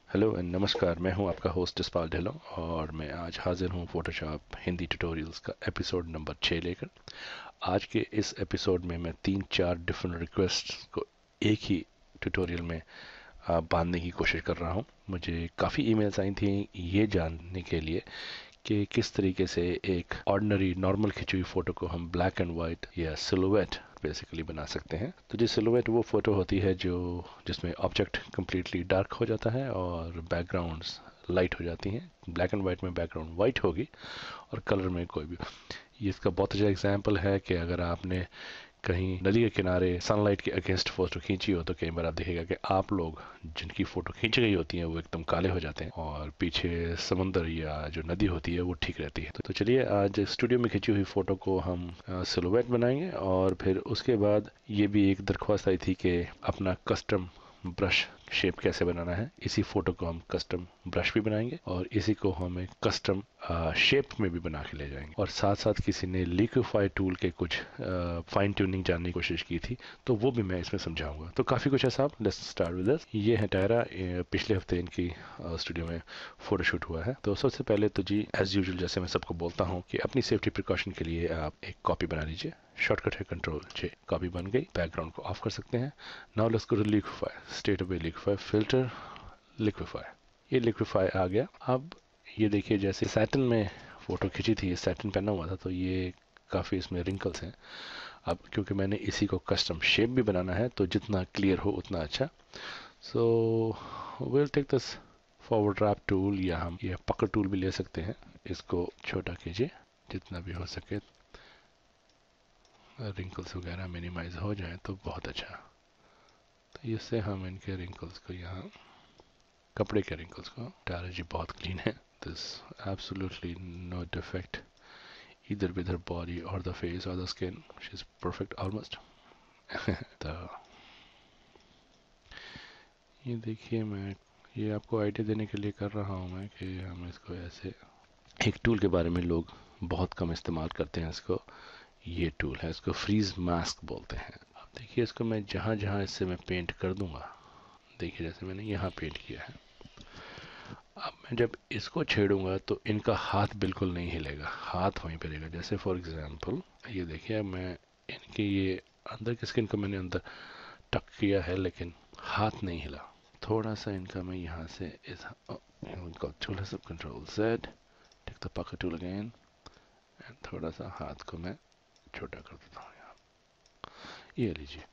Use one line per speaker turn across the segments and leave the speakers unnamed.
Hello and नमस्कार। मैं हूं आपका होस्ट जसपाल ढिल्लों और मैं आज हाजिर हूं फोटोशॉप हिंदी ट्यूटोरियल्स का एपिसोड नंबर 6 लेकर। आज के इस एपिसोड में मैं 3-4 डिफरेंट रिक्वेस्ट्स को एक ही ट्यूटोरियल में बांधने की कोशिश कर रहा हूं। मुझे काफ़ी ईमेल्स आई थी ये जानने के लिए कि किस तरीके से एक ऑर्डिनरी नॉर्मल खिंची हुई फ़ोटो को हम ब्लैक एंड वाइट या सिलुएट बेसिकली बना सकते हैं। तो जी सिलुएट वो फ़ोटो होती है जो जिसमें ऑब्जेक्ट कम्प्लीटली डार्क हो जाता है और बैकग्राउंड्स लाइट हो जाती हैं। ब्लैक एंड वाइट में बैकग्राउंड वाइट होगी और कलर में कोई भी। ये इसका बहुत अच्छा एग्जांपल है कि अगर आपने कहीं नदी के किनारे सनलाइट के अगेंस्ट फोटो खींची हो तो कई बार आप देखेगा कि आप लोग जिनकी फोटो खींची गई होती है वो एकदम काले हो जाते हैं और पीछे समंदर या जो नदी होती है वो ठीक रहती है। तो चलिए आज स्टूडियो में खींची हुई फोटो को हम सिलुएट बनाएंगे और फिर उसके बाद ये भी एक दरख्वास्त आई थी कि अपना कस्टम ब्रश शेप कैसे बनाना है। इसी फोटो को हम कस्टम ब्रश भी बनाएंगे और इसी को हम एक कस्टम शेप में भी बना के ले जाएंगे। और साथ साथ किसी ने लिक्विफाई टूल के कुछ फाइन ट्यूनिंग जानने की कोशिश की थी तो वो भी मैं इसमें समझाऊंगा। तो काफ़ी कुछ है साहब। Let's start with this. ये है टायरा। पिछले हफ्ते इनकी स्टूडियो में फोटोशूट हुआ है। तो सबसे पहले तो जी एज यूजुअल जैसे मैं सबको बोलता हूँ कि अपनी सेफ्टी प्रिकॉशन के लिए आप एक कॉपी बना लीजिए। शॉर्टकट है Ctrl+J। कॉपी बन गई। बैकग्राउंड को ऑफ कर सकते हैं। Now let's go to liquify. Straight away liquify filter liquify. ये लिक्विफाई आ गया। अब ये देखिए जैसे सैटिन में फ़ोटो खींची थी, सैटिन पहना हुआ था तो ये काफ़ी इसमें रिंकल्स हैं। अब क्योंकि मैंने इसी को कस्टम शेप भी बनाना है तो जितना क्लियर हो उतना अच्छा। So will take this forward warp tool या हम ये पकड़ टूल भी ले सकते हैं। इसको छोटा कीजिए जितना भी हो सके। रिंकल्स वगैरह मिनिमाइज हो जाए तो बहुत अच्छा। तो इससे हम इनके रिंकल्स को यहाँ कपड़े के रिंकल्स को डायरेक्ट जी बहुत क्लीन है। This absolutely no defect either with her body or the face or the skin. She's perfect almost. तो ये देखिए मैं ये आपको आइडिया देने के लिए कर रहा हूँ मैं कि हम इसको ऐसे एक टूल के बारे में लोग बहुत कम इस्तेमाल करते हैं इसको। ये टूल है, इसको फ्रीज मास्क बोलते हैं। अब देखिए इसको मैं जहाँ जहाँ इससे मैं पेंट कर दूंगा। देखिए जैसे मैंने यहाँ पेंट किया है। अब मैं जब इसको छेड़ूंगा तो इनका हाथ बिल्कुल नहीं हिलेगा, हाथ वहीं पे रहेगा। जैसे फॉर एग्जांपल ये देखिए मैं इनके ये अंदर की स्किन को मैंने अंदर टक किया है लेकिन हाथ नहीं हिला। थोड़ा सा इनका मैं यहाँ से इस Ctrl+Z, take the pocket tool again and थोड़ा सा हाथ को मैं छोटा कर देता हूँ यहाँ। ये लीजिए।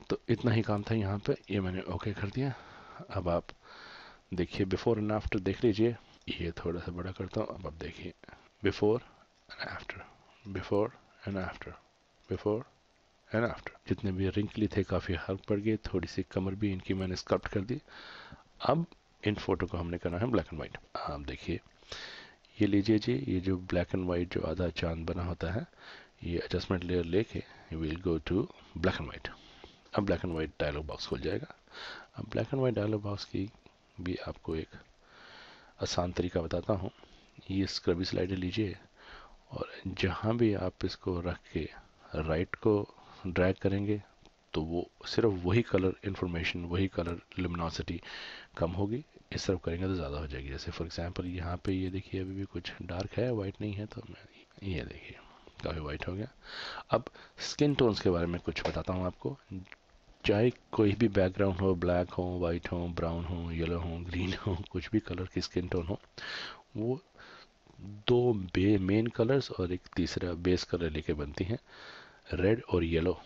तो इतना ही काम था यहाँ पे। ये मैंने ओके कर दिया। अब आप देखिए बिफोर एंड आफ्टर देख लीजिए। ये थोड़ा सा बड़ा करता हूँ। अब आप देखिए before and after, before and after, before and after. जितने भी रिंकली थे काफ़ी हल्क पड़ गए। थोड़ी सी कमर भी इनकी मैंने स्कल्प्ट कर दी। अब इन फोटो को हमने करना है ब्लैक एंड वाइट। आप देखिए ये लीजिए जी, ये जो ब्लैक एंड वाइट जो आधा चांद बना होता है ये एडजस्टमेंट लेयर लेके will go to black and white. अब black and white dialogue box खुल जाएगा। अब black and white dialogue box की भी आपको एक आसान तरीका बताता हूँ। ये स्क्रबी स्लाइडर लीजिए और जहाँ भी आप इसको रख के राइट को ड्रैग करेंगे तो वो सिर्फ वही कलर इंफॉर्मेशन, वही कलर लुमिनोसिटी कम होगी। इस तरफ करेंगे तो ज़्यादा हो जाएगी। जैसे फॉर एग्जांपल यहाँ पे ये देखिए अभी भी कुछ डार्क है, वाइट नहीं है। तो मैं ये देखिए काफ़ी वाइट हो गया। अब स्किन टोन्स के बारे में कुछ बताता हूँ आपको। चाहे कोई भी बैकग्राउंड हो, ब्लैक हो, वाइट हो, ब्राउन हो, येलो हो, ग्रीन हो, कुछ भी कलर की स्किन टोन हो, वो दो मेन कलर्स और एक तीसरा बेस कलर लेके बनती हैं। रेड और येलो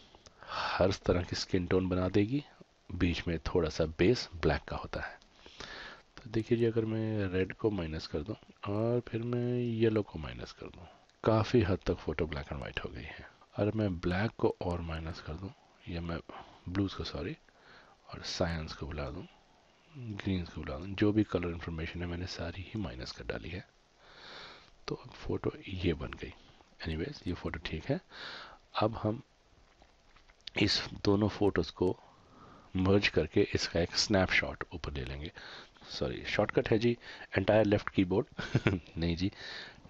हर तरह की स्किन टोन बना देगी। बीच में थोड़ा सा बेस ब्लैक का होता है। तो देखिए जी अगर मैं रेड को माइनस कर दूं और फिर मैं येलो को माइनस कर दूं, काफ़ी हद तक फ़ोटो ब्लैक एंड वाइट हो गई है। और मैं ब्लैक को और माइनस कर दूं या मैं ब्लूज़ को सॉरी और साइंस को बुला दूं, ग्रीन्स को बुला दूं, जो भी कलर इन्फॉर्मेशन है मैंने सारी ही माइनस कर डाली है। तो अब फ़ोटो ये बन गई। एनीवेज ये फ़ोटो ठीक है। अब हम इस दोनों फोटोज़ को मर्ज करके इसका एक स्नैपशॉट ऊपर ले लेंगे। सॉरी शॉर्टकट है जी एंटायर लेफ्ट कीबोर्ड नहीं जी,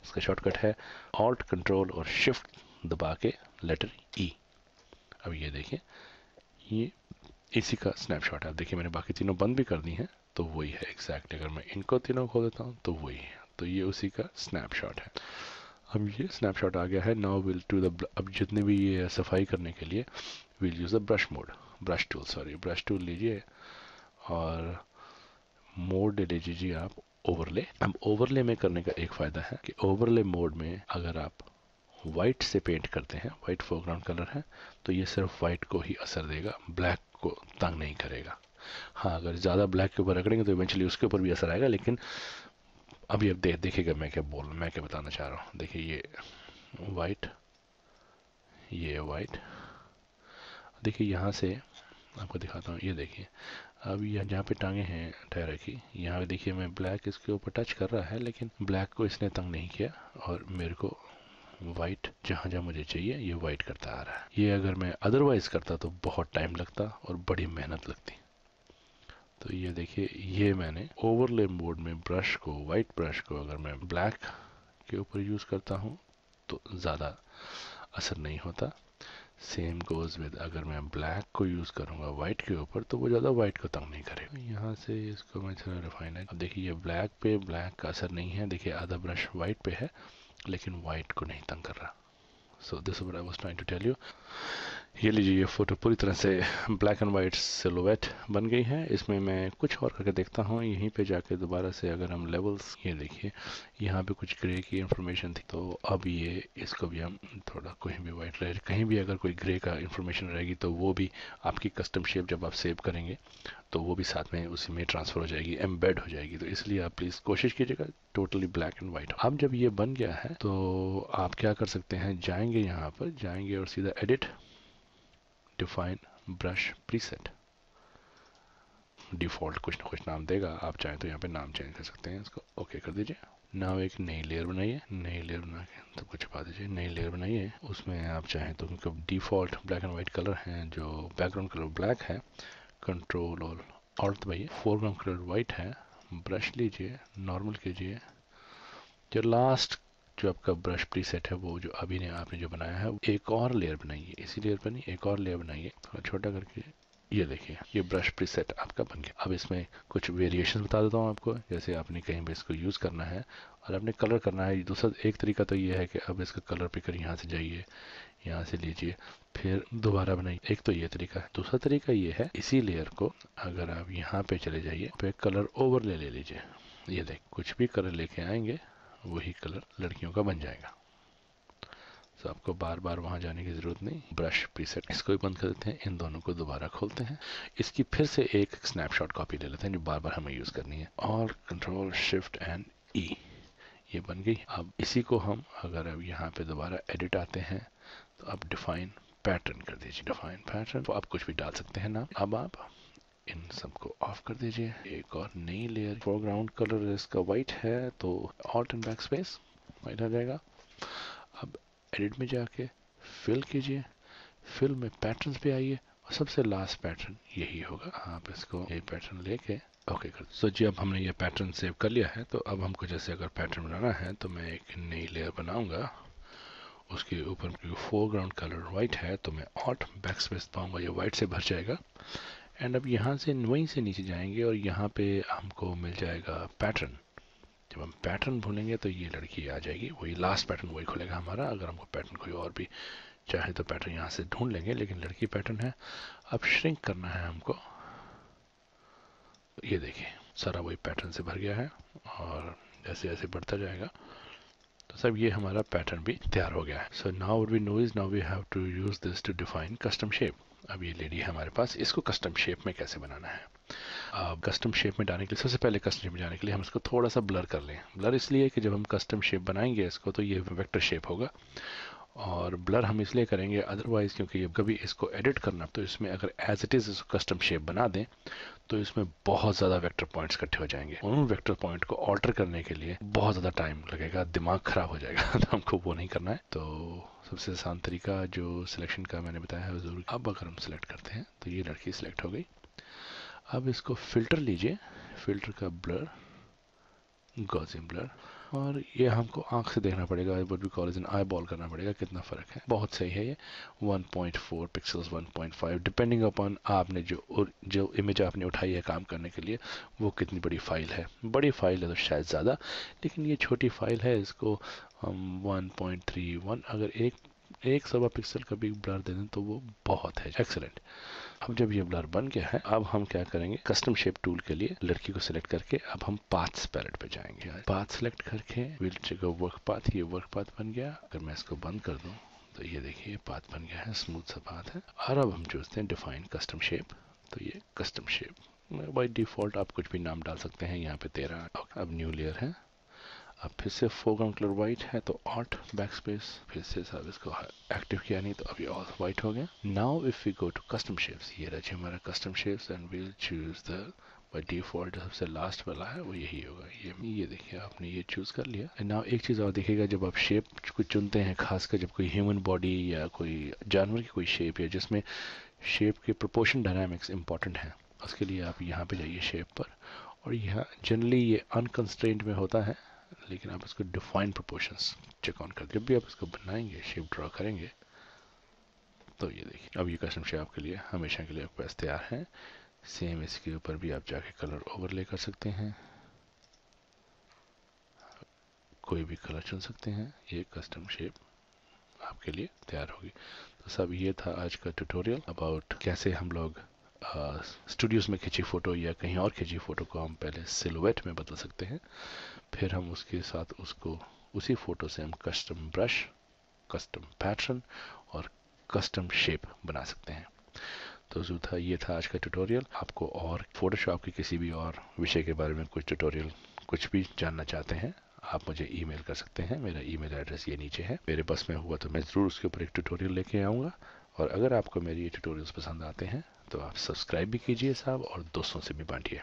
इसका शॉर्टकट है ऑल्ट कंट्रोल और शिफ्ट दबा के लेटर ई। अब ये देखिए ये इसी का स्नैपशॉट है। अब देखिए मैंने बाकी तीनों बंद भी कर दी हैं तो वही है एग्जैक्टली। अगर मैं इनको तीनों खोल देता हूँ तो वही है। तो ये उसी का स्नैपशॉट है। अब ये स्नैपशॉट आ गया है। नाउ विल टू द, अब जितने भी ये सफाई करने के लिए will use the brush mode, brush tool, sorry brush tool लीजिए और मोड ले लीजिए आप ओवरले। अब ओवरले में करने का एक फ़ायदा है कि ओवरले मोड में अगर आप वाइट से पेंट करते हैं, वाइट फोरग्राउंड कलर है, तो ये सिर्फ वाइट को ही असर देगा, ब्लैक को तंग नहीं करेगा। हाँ, अगर ज़्यादा ब्लैक के ऊपर रगड़ेंगे तो इवेंचुअली उसके ऊपर भी असर आएगा, लेकिन अभी अब देखिएगा मैं क्या बताना चाह रहा हूँ। देखिए ये वाइट, ये वाइट, देखिए यहाँ से आपको दिखाता हूँ। ये देखिए अब ये जहाँ पे टांगे हैं टायरा की, यहाँ देखिए मैं ब्लैक इसके ऊपर टच कर रहा है, लेकिन ब्लैक को इसने तंग नहीं किया और मेरे को वाइट जहाँ जहाँ मुझे चाहिए ये वाइट करता आ रहा है। ये अगर मैं अदरवाइज करता तो बहुत टाइम लगता और बड़ी मेहनत लगती। तो ये देखिए ये मैंने ओवरले मोड में ब्रश को, वाइट ब्रश को अगर मैं ब्लैक के ऊपर यूज़ करता हूँ तो ज़्यादा असर नहीं होता। सेम गोज़ विद अगर मैं ब्लैक को यूज़ करूँगा वाइट के ऊपर तो वो ज़्यादा वाइट को तंग नहीं करेगा। यहाँ से इसको मैं थोड़ा रिफाइन है। अब देखिए ये ब्लैक पे ब्लैक का असर नहीं है, देखिए आधा ब्रश वाइट पे है लेकिन वाइट को नहीं तंग कर रहा। So this what I was trying to tell you. ये लीजिए ये फोटो पूरी तरह से ब्लैक एंड वाइट सिलुएट बन गई है। इसमें मैं कुछ और करके देखता हूँ। यहीं पे जाके दोबारा से अगर हम लेवल्स, ये देखिए यहाँ पे कुछ ग्रे की इंफॉर्मेशन थी, तो अब ये इसको भी हम थोड़ा, कहीं भी वाइट रहे, कहीं भी अगर कोई ग्रे का इंफॉर्मेशन रहेगी तो वो भी आपकी कस्टम शेप जब आप सेव करेंगे तो वो भी साथ में उसी में ट्रांसफ़र हो जाएगी, एम्बेड हो जाएगी। तो इसलिए आप प्लीज़ कोशिश कीजिएगा टोटली ब्लैक एंड वाइट। अब जब ये बन गया है तो आप क्या कर सकते हैं, जाएंगे यहाँ पर, जाएंगे और सीधा edit, define brush preset, default कुछ ना कुछ नाम देगा, आप चाहें तो यहाँ पे नाम चेंज कर सकते हैं। इसको ओके कर दीजिए। नाउ एक नई लेयर बनाइए, नई लेयर बना के सब कुछ छुपा दीजिए, नई लेयर बनाइए। उसमें आप चाहें तो, क्योंकि default black and white colour हैं, जो बैकग्राउंड कलर ब्लैक है, कंट्रोल और ऑल्ट दबाइए, फोरग्राउंड कलर वाइट है, ब्रश लीजिए, नॉर्मल कीजिए, जो लास्ट जो आपका ब्रश प्रीसेट है वो जो अभी ने आपने जो बनाया है, एक और लेयर बनाइए, इसी लेयर पर नहीं एक और लेयर बनाइए, थोड़ा छोटा करके। ये देखिए ये ब्रश प्रीसेट आपका बन गया। अब इसमें कुछ वेरिएशन बता देता हूँ आपको, जैसे आपने कहीं भी इसको यूज़ करना है और आपने कलर करना है। दूसरा एक तरीका तो ये है कि अब इसका कलर पिकर यहाँ से जाइए, यहाँ से लीजिए, फिर दोबारा बनाइए। एक तो ये तरीका है। दूसरा तरीका ये है, इसी लेयर को अगर आप यहाँ पे चले जाइए, पे कलर ओवरले ले लीजिए। ये देख कुछ भी कलर लेके आएंगे वही कलर लड़कियों का बन जाएगा। तो आपको बार बार वहाँ जाने की ज़रूरत नहीं। ब्रश प्रीसेट, इसको भी बंद कर देते हैं, इन दोनों को दोबारा खोलते हैं, इसकी फिर से एक स्नैपशॉट कॉपी ले लेते हैं जो बार बार हमें यूज़ करनी है, और कंट्रोल शिफ्ट एंड ई, ये बन गई। अब इसी को हम अगर अब यहाँ पे दोबारा एडिट आते हैं तो अब डिफाइन पैटर्न कर दीजिए, डिफाइन पैटर्न, तो आप कुछ भी डाल सकते हैं ना। अब आप इन सबको ऑफ कर दीजिए। एक और नई लेयर, फोरग्राउंड कलर इसका वाइट है तो alt and back space white आ जाएगा। अब एडिट में जाके फिल कीजिए, फिल में पैटर्न्स पे आइए और सबसे लास्ट पैटर्न यही होगा। आप इसको ये पैटर्न लेके ओके कर। सो जी अब हमने ये पैटर्न सेव कर लिया है। तो अब हमको जैसे अगर पैटर्न बनाना है तो मैं एक नई लेयर बनाऊंगा, उसके ऊपर क्योंकि फोरग्राउंड कलर वाइट है तो मैं ऑल्ट बैक स्पेस दबाऊंगा, ये वाइट से भर जाएगा। एंड अब यहाँ से वहीं से नीचे जाएंगे और यहाँ पे हमको मिल जाएगा पैटर्न। जब हम पैटर्न भूलेंगे तो ये लड़की आ जाएगी, वही लास्ट पैटर्न वही खुलेगा हमारा। अगर हमको पैटर्न कोई और भी चाहे तो पैटर्न यहाँ से ढूंढ लेंगे, लेकिन लड़की पैटर्न है। अब श्रिंक करना है हमको, ये देखिए सारा वही पैटर्न से भर गया है और जैसे जैसे बढ़ता जाएगा तो सब ये हमारा पैटर्न भी तैयार हो गया है। So now what we know is now we have to use this to define custom shape. अब ये लेडी है हमारे पास, इसको कस्टम शेप में कैसे बनाना है। कस्टम शेप में डालने के लिए सबसे पहले कस्टम शेप में जाने के लिए हम इसको थोड़ा सा ब्लर कर लें। ब्लर इसलिए कि जब हम कस्टम शेप बनाएंगे इसको तो ये वेक्टर शेप होगा, और ब्लर हम इसलिए करेंगे अदरवाइज क्योंकि जब कभी इसको एडिट करना तो इसमें अगर एज इट इज़ इसको कस्टम शेप बना दें तो इसमें बहुत ज़्यादा वेक्टर पॉइंट्स इकट्ठे हो जाएंगे। उन वेक्टर पॉइंट को ऑल्टर करने के लिए बहुत ज़्यादा टाइम लगेगा, दिमाग ख़राब हो जाएगा तो हमको वो नहीं करना है। तो सबसे आसान तरीका जो सिलेक्शन का मैंने बताया है वो ज़रूरी। अब अगर हम सिलेक्ट करते हैं तो ये लड़की सिलेक्ट हो गई। अब इसको फ़िल्टर लीजिए, फ़िल्टर का ब्लर गॉसियन ब्लर। और ये हमको आंख से देखना पड़ेगा, what we call as an eyeball करना पड़ेगा, कितना फ़र्क है। बहुत सही है ये 1.4 पिक्सल्स 1.5 डिपेंडिंग अपॉन आपने जो इमेज आपने उठाई है काम करने के लिए वो कितनी बड़ी फाइल है। बड़ी फाइल है तो शायद ज़्यादा, लेकिन ये छोटी फाइल है, इसको हम 1.31 अगर एक सवा पिक्सल का भी ब्लर दे दें तो वो बहुत है। एक्सेलेंट। अब जब ये ब्लर बन गया है, अब हम क्या करेंगे, कस्टम शेप टूल के लिए लड़की को सिलेक्ट करके अब हम पाथ्स पैलेट पे जाएंगे। पाथ सिलेक्ट करके विल ट्रिगर वर्क पाथ, ये वर्क पाथ बन गया। अगर मैं इसको बंद कर दूं तो ये देखिए पाथ बन गया है, स्मूथ सा पाथ है। और अब हम चूजते हैं डिफाइन कस्टम शेप, तो ये कस्टम शेप बाई डिफॉल्ट आप कुछ भी नाम डाल सकते हैं। यहाँ पे 13। अब न्यू लेयर है। अब फिर से फोरग्राउंड कलर वाइट है तो ऑल्ट बैक स्पेस, फिर से सब इसको एक्टिव किया नहीं तो अभी ऑल वाइट हो गया। Now if we go to custom shapes, ये रहे हमारा custom shapes and we'll choose the by default सबसे लास्ट वाला है वो यही होगा। ये देखिए आपने ये चूज कर लिया। एंड नाउ एक चीज़ और देखिएगा, जब आप शेप को चुनते हैं, खासकर जब कोई ह्यूमन बॉडी या कोई जानवर की कोई शेप है जिसमें शेप के प्रोपोर्शन डायनामिक्स इंपॉर्टेंट हैं, उसके लिए आप यहाँ पे जाइए शेप पर, और यहाँ जनरली ये अनकंस्ट्रेंट में होता है, लेकिन आप इसको डिफाइन प्रोपोर्शंस चेक ऑन कर, जब भी आप इसको बनाएंगे शेप ड्रॉ करेंगे तो ये देखिए अब ये कस्टम शेप आपके लिए हमेशा के लिए आपके पास तैयार है। सेम इसके ऊपर भी आप जाके कलर ओवरले कर सकते हैं, कोई भी कलर चुन सकते हैं, ये कस्टम शेप आपके लिए तैयार होगी। तो सब ये था आज का ट्यूटोरियल अबाउट कैसे हम लोग स्टूडियोज में खिंची फ़ोटो या कहीं और खिंची फ़ोटो को हम पहले सिलुएट में बदल सकते हैं, फिर हम उसके साथ उसको उसी फ़ोटो से हम कस्टम ब्रश, कस्टम पैटर्न और कस्टम शेप बना सकते हैं। तो जो था ये था आज का ट्यूटोरियल। आपको और फोटोशॉप के किसी भी और विषय के बारे में कुछ ट्यूटोरियल कुछ भी जानना चाहते हैं, आप मुझे ईमेल कर सकते हैं। मेरा ईमेल एड्रेस ये नीचे है। मेरे पास में हुआ तो मैं ज़रूर उसके ऊपर एक ट्यूटोरियल लेके आऊँगा। और अगर आपको मेरी ये ट्यूटोरियल्स पसंद आते हैं तो आप सब्सक्राइब भी कीजिए साहब, और दोस्तों से भी बांटिए।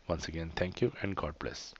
Once again thank you and god bless.